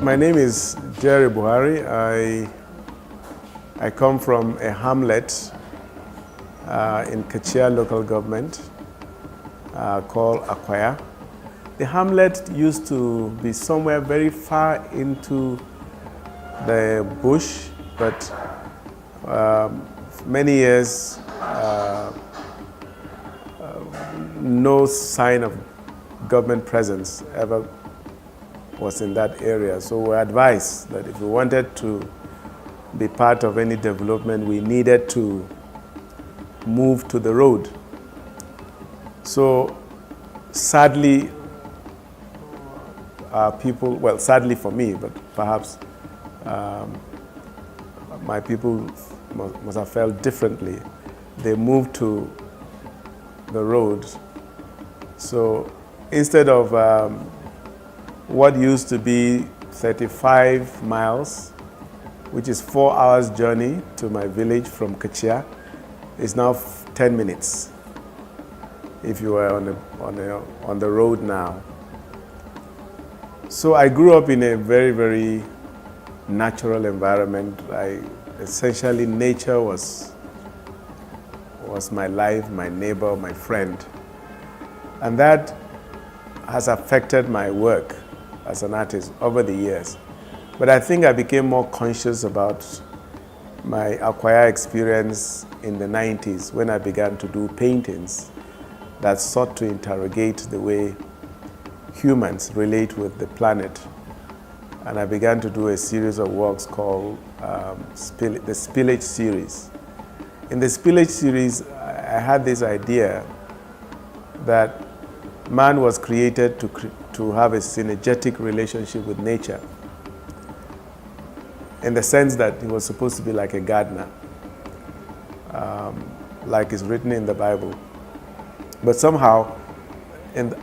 My name is Jerry Buhari. I come from a hamlet in Kachia local government called Akwaya. The hamlet used to be somewhere very far into the bush, but many years no sign of government presence ever was in that area. So we were advised that if we wanted to be part of any development, we needed to move to the road. So sadly, our people, well, sadly for me, but perhaps my people must have felt differently. They moved to the road. So instead of what used to be 35 miles, which is 4 hours journey to my village from Kachia, is now 10 minutes if you were on the road now. So I grew up in a very, very natural environment. Essentially nature was my life, my neighbor, my friend. And that has affected my work as an artist over the years. But I think I became more conscious about my Akwaya experience in the 90s when I began to do paintings that sought to interrogate the way humans relate with the planet. And I began to do a series of works called the Spillage series. In the Spillage series, I had this idea that man was created to have a synergetic relationship with nature, in the sense that he was supposed to be like a gardener, like is written in the Bible. But somehow,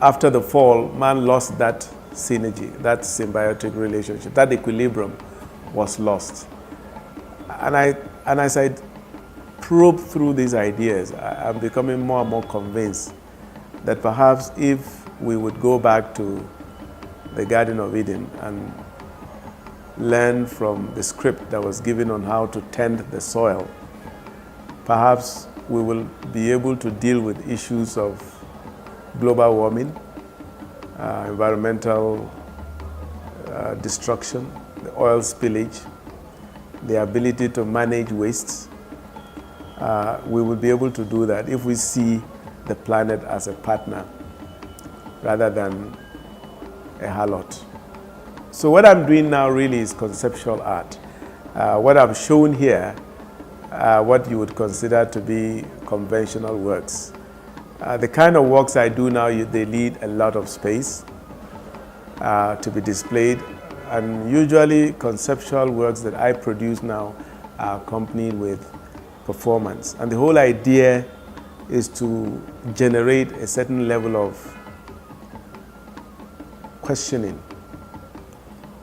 after the fall, man lost that synergy, that symbiotic relationship, that equilibrium was lost. And as I probe through these ideas, I'm becoming more and more convinced that perhaps if we would go back to the Garden of Eden and learn from the script that was given on how to tend the soil, perhaps we will be able to deal with issues of global warming, environmental destruction, the oil spillage, the ability to manage wastes. We will be able to do that if we see the planet as a partner rather than a harlot. So what I'm doing now really is conceptual art. What I've shown here are what you would consider to be conventional works. The kind of works I do now, they need a lot of space to be displayed, and usually conceptual works that I produce now are accompanied with performance. And the whole idea is to generate a certain level of questioning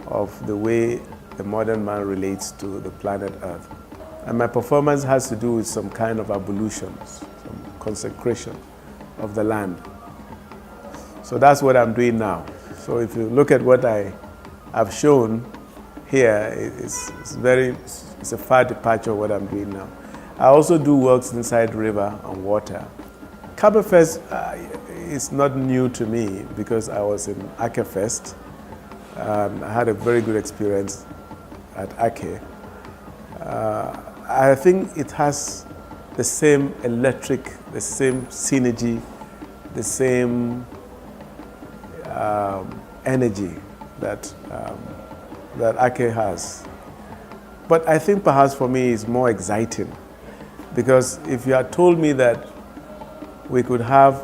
of the way the modern man relates to the planet Earth. And my performance has to do with some kind of ablution, some consecration of the land. So that's what I'm doing now. So if you look at what I have shown here, it's a far departure of what I'm doing now. I also do works inside river and water. Kabafest is not new to me because I was in Kabafest. I had a very good experience at Ake. I think it has the same electric, the same synergy, the same energy that Ake has. But I think perhaps for me it's more exciting, because if you had told me that we could have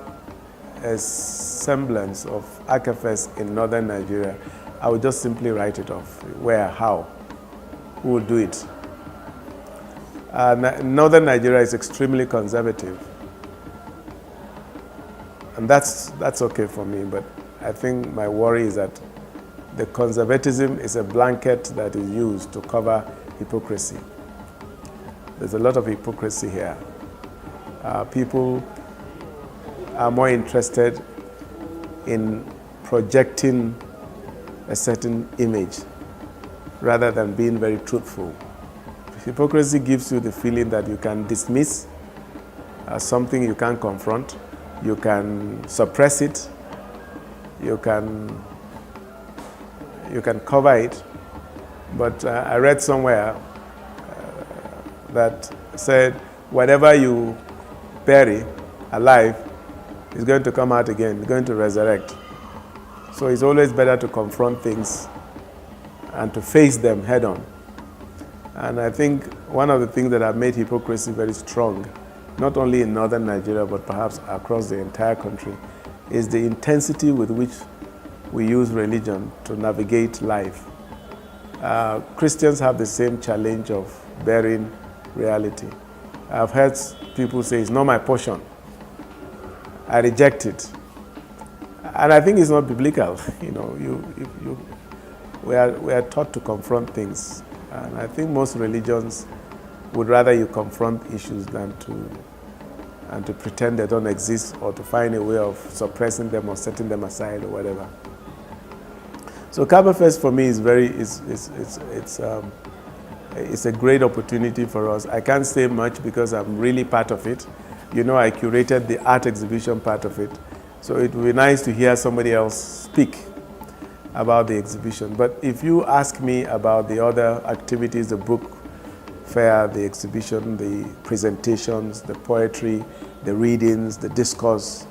a semblance of Kabafest in northern Nigeria, I would just simply write it off. Where, how, who would do it? Northern Nigeria is extremely conservative, and that's okay for me, but I think my worry is that the conservatism is a blanket that is used to cover hypocrisy. There's a lot of hypocrisy here. People are more interested in projecting a certain image rather than being very truthful. Hypocrisy gives you the feeling that you can dismiss something you can't confront, you can suppress it, you can cover it. But I read somewhere that said, whatever you bury alive is going to come out again, it's going to resurrect. So it's always better to confront things and to face them head on. And I think one of the things that have made hypocrisy very strong, not only in northern Nigeria, but perhaps across the entire country, is the intensity with which we use religion to navigate life. Christians have the same challenge of bearing reality. I've heard people say, it's not my portion. I reject it. And I think it's not biblical. We are taught to confront things. And I think most religions would rather you confront issues than to pretend they don't exist or to find a way of suppressing them or setting them aside or whatever. So Kabafest for me is it's a great opportunity for us. I can't say much because I'm really part of it. I curated the art exhibition part of it. So it would be nice to hear somebody else speak about the exhibition. But if you ask me about the other activities, the book fair, the exhibition, the presentations, the poetry, the readings, the discourse,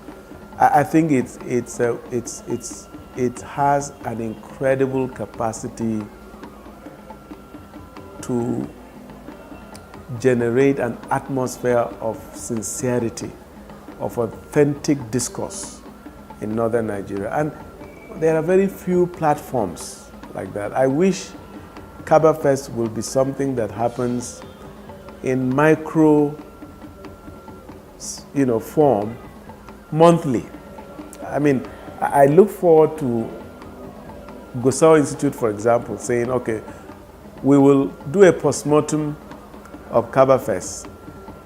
I think it has an incredible capacity to generate an atmosphere of sincerity, of authentic discourse in northern Nigeria. And there are very few platforms like that. I wish Kabafest will be something that happens in micro, form monthly. I mean, I look forward to Gusau Institute, for example, saying, okay, we will do a postmortem of Kabafest,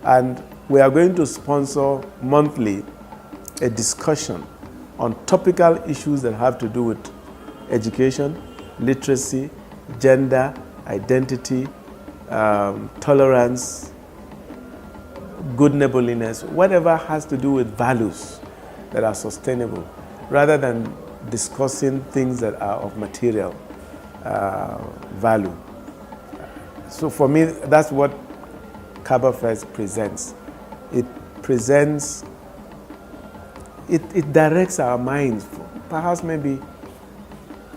and we are going to sponsor monthly a discussion on topical issues that have to do with education, literacy, gender, identity, tolerance, good neighborliness, whatever has to do with values that are sustainable, rather than discussing things that are of material value. So for me, that's what Kabafest presents. It directs our minds, perhaps maybe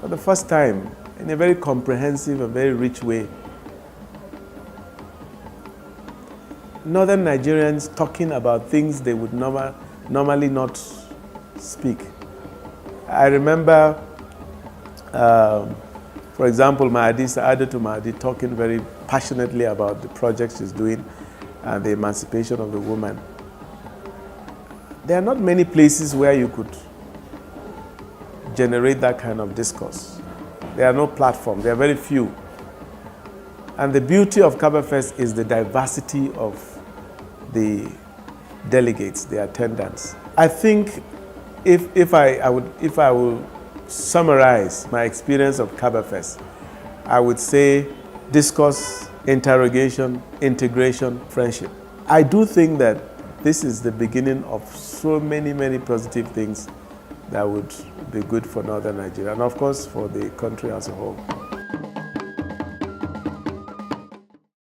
for the first time, in a very comprehensive and very rich way. Northern Nigerians talking about things they would normally not speak. I remember, for example, Adatu Mahdi talking very passionately about the project she's doing and the emancipation of the woman. There are not many places where you could generate that kind of discourse. There are no platforms, there are very few. And the beauty of Kabafest is the diversity of the delegates, the attendants. I think if I will summarize my experience of Kabafest, I would say discourse, interrogation, integration, friendship. I do think that this is the beginning of so many, many positive things that would be good for northern Nigeria and of course for the country as a whole.